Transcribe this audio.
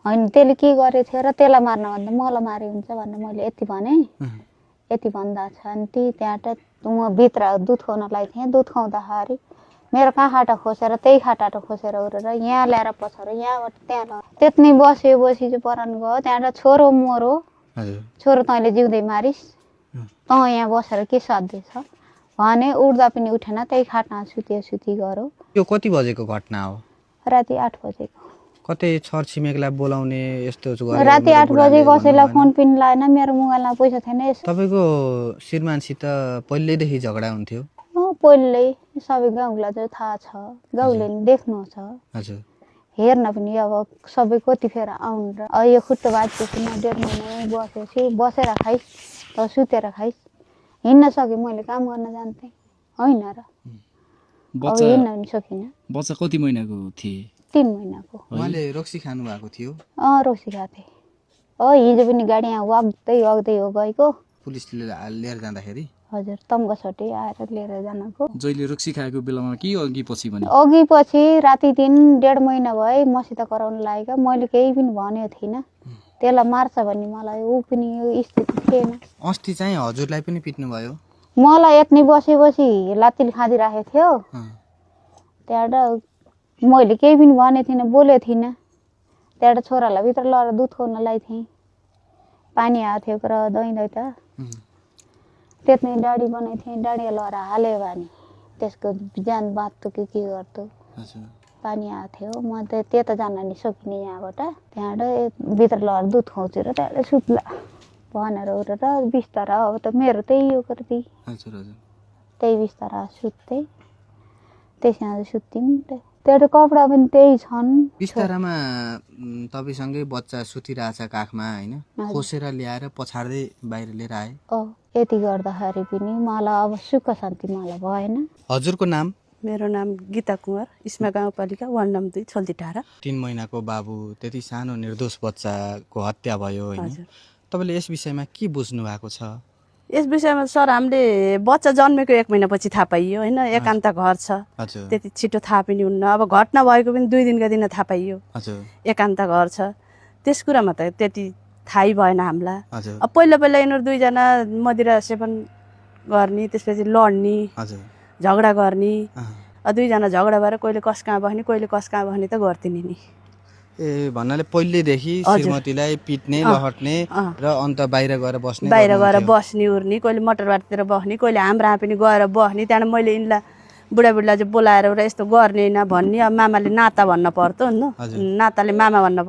हैन त्यसले के गरेको थियो र त्यसलाई मार्न भन्दा मलाई मारे हुन्छ भनेर मैले यति भने यति भन्दा छ अनि त्यहाँबाट म भित्र दुध खुवाउनलाई थिएँ दुध खुवाउँदाखेरि मेरो कहाँ खाटा खोसेर त्यही खाटाटा खोसेर उरेर यहाँ ल्याएर पछाएर यहाँबाट त्यहाँ त्यति बसेपछि चाहिँ परान गयो त्यहाँबाट छोरो मरो छोरो तैँले जिउँदै मारिस् तँ यहाँ बसेर के साध्दैछ भने उठ्दा पनि उठेन त्यही खाटमा सुती गरो। यो कति बजेको घटना हो? राति 8 बजेको। कतै छरछिमेकलाई बोलाउने यस्तो राति 8 बजे कसैलाई फोन पनि लाएन मेरो मोबाइलमा पैसा थिएन। तपाईँको श्रीमानसित पहिल्यैदेखि झगडा हुन्थ्यो? पहिल्यै सबै गाउँलाई चाहिँ थाहा छ गाउँले देख्नु छ हजुर हेर्न पनि अब सबै कतिखेर आउनु र यो खुट्टो बाँचेपछि म 1.5 महिना बसेपछि बसेर खाइस् त सुतेर खाइस् हिँड्न सकेँ मैले काम गर्न जान्थेँ होइन र हिँड्न पनि सकिनँ। बच्चा कति महिनाको थिए? 3 महिनाको। उहाँले रक्सी खानु भएको थियो? रक्सी खाएको थिएँ हिजो पनि गाडी यहाँ वाग्दै हो गएको पुलिसले लिएर जाँदाखेरि हजुर तम्गसटी आएर लिएर जानको। जहिले रक्सी खाएको बेलामा के अघि पछि भने? अघि पछि राति दिन 1.5 महिना भयो मसित कराउन लागेको मैले केही पनि भनेको थिइनँ त्यसलाई मार्छ भन्ने मलाई ऊ पनि यो स्थिति थिएन। अस्ति चाहिँ हजुरलाई पनि पिट्नु भयो? मलाई यत्नै बसेपछि लात्तीले खाँदिराखेको थियो त्यहाँबाट मैले केही पनि भनेको थिइनँ बोलेको थिइनँ त्यहाँबाट छोरालाई भित्र लगेर दुध खुवाउन ल्याएको थिएँ पानी आएको थियो र दही त त्यति डाडी बनाएको थिएँ डाडी लगाएर हाल्यो भने त्यसको ज्यान बाँच्थ्यो कि के गर्थ्यो पानी आएको थियो म त त्यता जान नि सकिने यहाँबाट त्यहाँबाट भित्र लगेर दुध खुवाउँछु र त्यहाँबाट सुत्ला भनेर उरेर बिस्तारा अब त मेरो त्यही यो गर्दै त्यही बिस्तारा सुत्थेँ त्यसमा सुत्थ्यौँ त्यहाँबाट कपडा पनि त्यही छन् बिस्तारामा तपाईँसँगै बच्चा सुतिरहेछ काखमा होइन खोसेर ल्याएर पछाड्दै बाहिर लिएर आए? यति गर्दाखेरि पनि मलाई अब सुख शान्ति मलाई भएन। हजुरको नाम? मेरो नाम गीता कुमार इस्मा गाउँपालिका वार्ड नम्बर 2 छल्तीटारा। 3 महिनाको बाबु त्यति सानो निर्दोष बच्चाको हत्या भयो होइन तपाईँले यस विषयमा के बुझ्नु भएको छ? यस विषयमा सर हामीले बच्चा जन्मेको 1 महिनापछि थाहा पाइयो होइन एकान्त घर छ त्यति छिटो थाहा पनि हुन्न अब घटना भएको पनि 2 दिनका दिन थाहा पाइयो एकान्त घर छ त्यस कुरामा त त्यति थाहै भएन हामीलाई। अब पहिला यिनीहरू दुईजना मदिरा सेवन गर्ने त्यसपछि लड्ने झगडा गर्ने दुईजना झगडा भएर कहिले कस कहाँ बस्ने कहिले कस कहाँ बस्ने त गर्थेन नि। ए भन्नाले पहिल्यैदेखि श्रीमतीलाई पिट्ने लहट्ने र अन्त बाहिर गएर बस्ने उर्ने कहिले मटरबाटतिर बस्ने कहिले हाम्रो पनि गएर बस्ने त्यहाँबाट मैले यिनलाई बुढाबुढीलाई चाहिँ बोलाएर यस्तो गर्ने होइन भन्ने अब मामाले नाता भन्न पर्थ्यो नि नाताले मामा भन्न